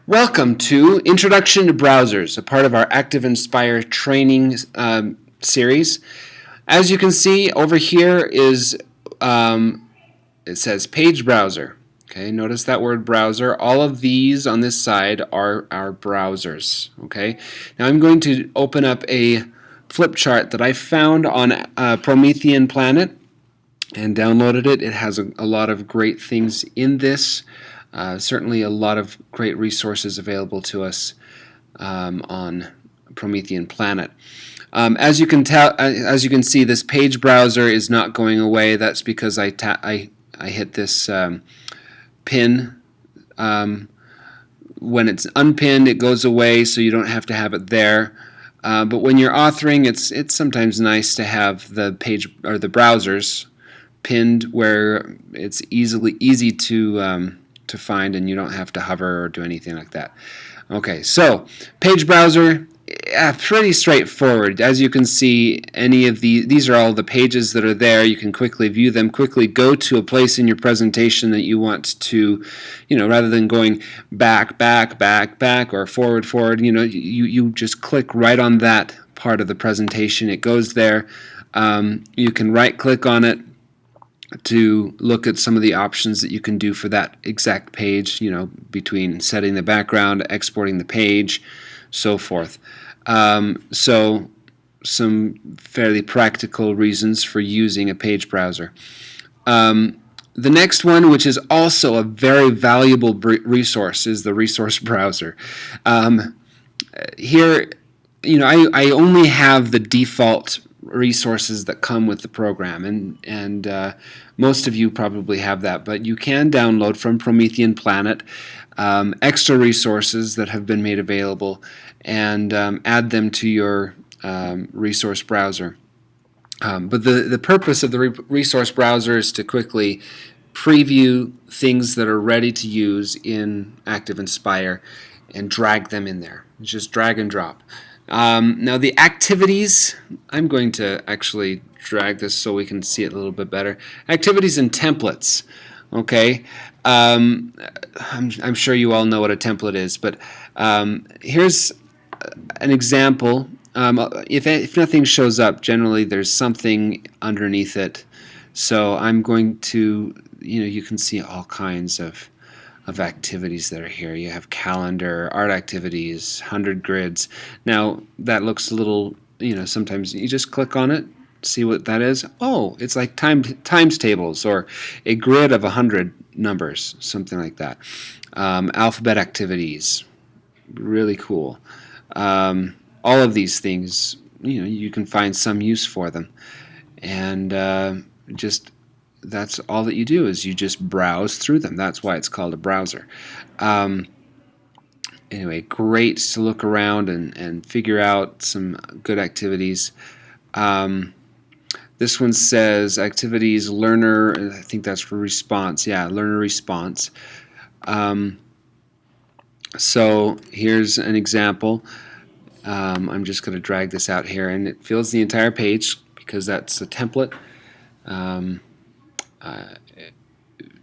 Welcome to Introduction to Browsers, a part of our ActivInspire training series. As you can see, over here is it says Page Browser. Okay, notice that word browser. All of these on this side are our browsers. Okay, now I'm going to open up a flip chart that I found on Promethean Planet and downloaded it. It has a lot of great things in this. Certainly a lot of great resources available to us on Promethean Planet. As you can see, this page browser is not going away. That's because I hit this pin. When it's unpinned, it goes away, so you don't have to have it there. But when you're authoring, it's sometimes nice to have the page or the browsers pinned where it's easy to find, and you don't have to hover or do anything like that. Okay, so page browser, pretty straightforward. As you can see, any of these are all the pages that are there. You can quickly view them, quickly go to a place in your presentation that you want to, rather than going back, or forward, you just click right on that part of the presentation. It goes there. You can right click on it to look at some of the options that you can do for that exact page, between setting the background, exporting the page, so forth. So some fairly practical reasons for using a page browser. The next one, which is also a very valuable resource, is the resource browser. Here, I only have the default resources that come with the program, and most of you probably have that, but you can download from Promethean Planet extra resources that have been made available and add them to your resource browser. But the purpose of the resource browser is to quickly preview things that are ready to use in ActivInspire and drag them in there. It's just drag and drop. Now the activities, I'm going to actually drag this so we can see it a little bit better. Activities and templates. Okay, I'm sure you all know what a template is, but here's an example. If nothing shows up, generally there's something underneath it. So I'm going to, you can see all kinds of activities that are here. You have calendar, art activities, 100 grids. Now that looks a little, sometimes you just click on it, see what that is. Oh, it's like times tables or a grid of 100 numbers, something like that. Alphabet activities, really cool. All of these things, you can find some use for them, and that's all that you do, is you just browse through them. That's why it's called a browser. Anyway, great to look around and figure out some good activities. This one says activities learner, I think that's for response. Yeah, learner response. So here's an example. I'm just going to drag this out here, and it fills the entire page because that's a template.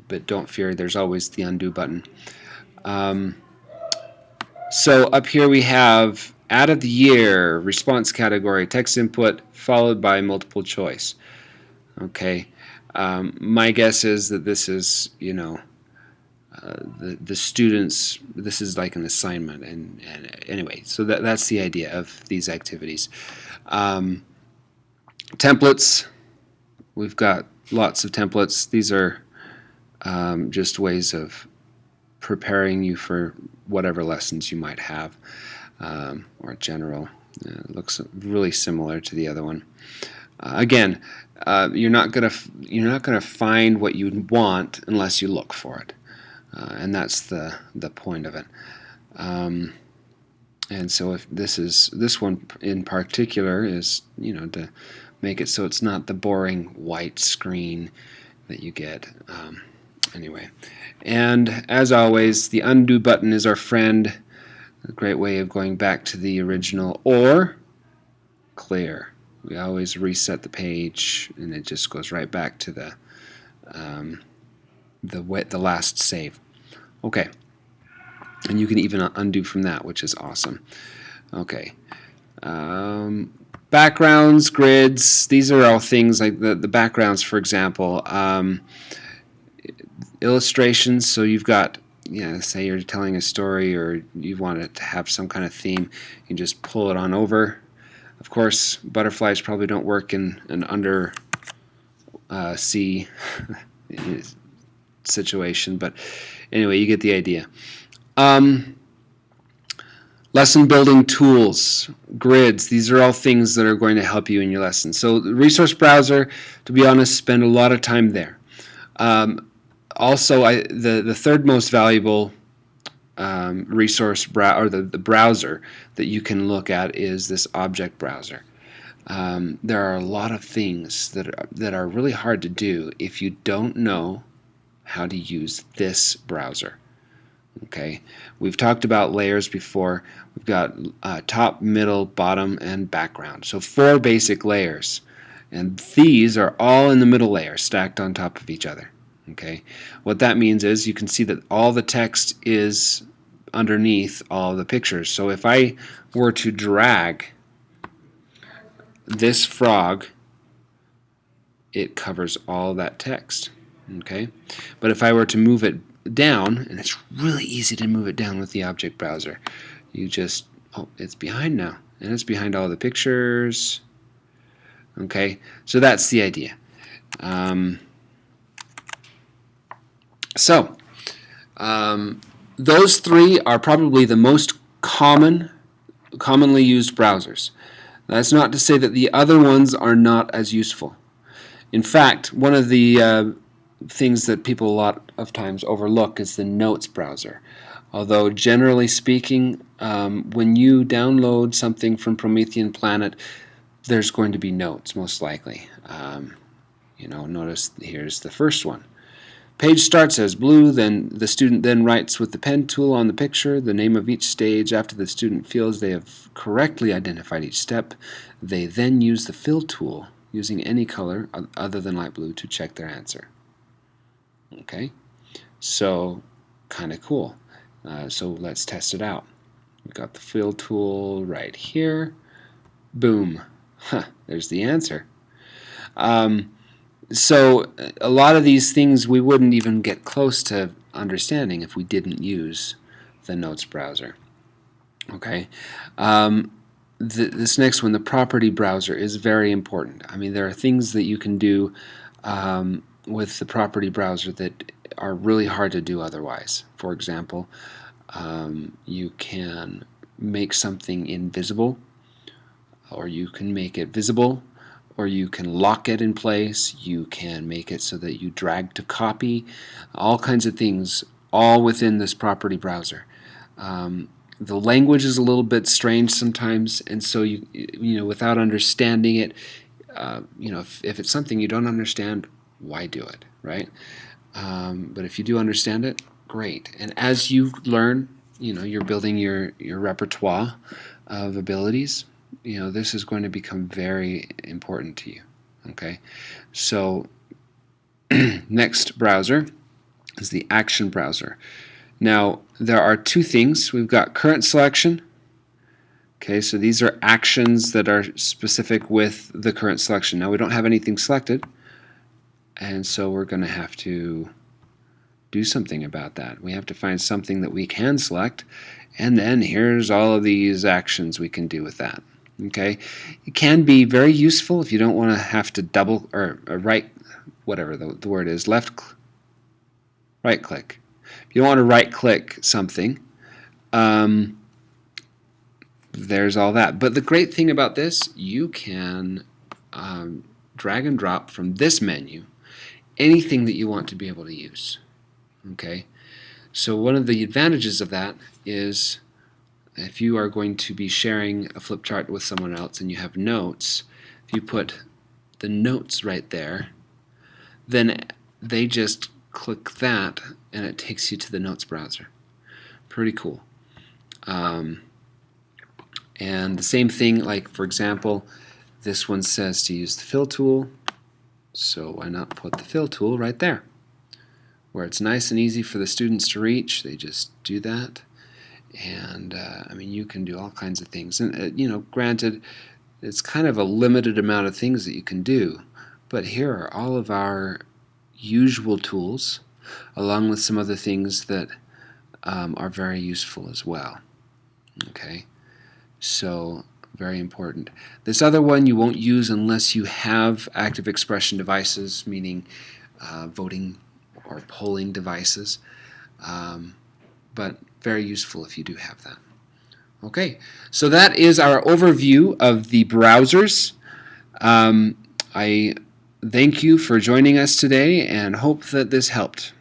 But don't fear, there's always the undo button. So up here we have add of the year, response category, text input, followed by multiple choice. Okay, my guess is that this is, the students, this is like an assignment, and anyway, so that's the idea of these activities. Templates, we've got lots of templates. These are just ways of preparing you for whatever lessons you might have, or general. It looks really similar to the other one. Again, you're not gonna find what you want unless you look for it, and that's the point of it. And so if this one in particular is, to make it so it's not the boring white screen that you get. Anyway, and as always, the undo button is our friend. A great way of going back to the original, or clear. We always reset the page, and it just goes right back to the last save. Okay. And you can even undo from that, which is awesome. Okay. Backgrounds, grids, these are all things like the backgrounds, for example. Illustrations, so you've got, say you're telling a story or you want it to have some kind of theme, you just pull it on over. Of course, butterflies probably don't work in an under sea situation, but anyway, you get the idea. Lesson building tools, grids, these are all things that are going to help you in your lesson. So the resource browser, to be honest, spend a lot of time there. Also, the third most valuable resource the browser that you can look at is this object browser. There are a lot of things that are really hard to do if you don't know how to use this browser. Okay, we've talked about layers before. We've got top, middle, bottom, and background. So 4 basic layers, and these are all in the middle layer, stacked on top of each other. Okay, what that means is you can see that all the text is underneath all the pictures. So if I were to drag this frog, it covers all that text. Okay, but if I were to move it down, and it's really easy to move it down with the object browser, you just, it's behind now, and it's behind all the pictures. Okay, so that's the idea. Those 3 are probably the most commonly used browsers. That's not to say that the other ones are not as useful. In fact, one of the things that people a lot of times overlook is the notes browser. Although generally speaking, when you download something from Promethean Planet, there's going to be notes, most likely. Notice here's the first one. Page starts as blue, then the student then writes with the pen tool on the picture the name of each stage. After the student feels they have correctly identified each step, they then use the fill tool using any color other than light blue to check their answer. Okay, so kind of cool. So let's test it out. We've got the fill tool right here. Boom. There's the answer. So a lot of these things we wouldn't even get close to understanding if we didn't use the notes browser. Okay. This next one, the property browser, is very important. I mean, there are things that you can do with the property browser that are really hard to do otherwise. For example, you can make something invisible, or you can make it visible, or you can lock it in place. You can make it so that you drag to copy, all kinds of things, all within this property browser. The language is a little bit strange sometimes, and so you without understanding it, if it's something you don't understand, why do it, right? But if you do understand it, great. And as you learn, you're building your repertoire of abilities. This is going to become very important to you. Okay, so next browser is the action browser. Now, there are 2 things. We've got current selection. Okay, so these are actions that are specific with the current selection. Now, we don't have anything selected, and so we're going to have to do something about that. We have to find something that we can select, and then here's all of these actions we can do with that. Okay, it can be very useful if you don't want to have to double or right, whatever the word is, right click. If you don't want to right click something, there's all that. But the great thing about this, you can drag and drop from this menu anything that you want to be able to use. Okay, so one of the advantages of that is if you are going to be sharing a flip chart with someone else and you have notes, if you put the notes right there, then they just click that and it takes you to the notes browser. Pretty cool. And the same thing, like for example, this one says to use the fill tool, so why not put the fill tool right there, where it's nice and easy for the students to reach. They just do that, And I mean, you can do all kinds of things. And granted, it's kind of a limited amount of things that you can do. But here are all of our usual tools, along with some other things that are very useful as well. Okay, so very important. This other one you won't use unless you have active expression devices, meaning voting or polling devices, but very useful if you do have that. Okay, so that is our overview of the browsers. I thank you for joining us today and hope that this helped.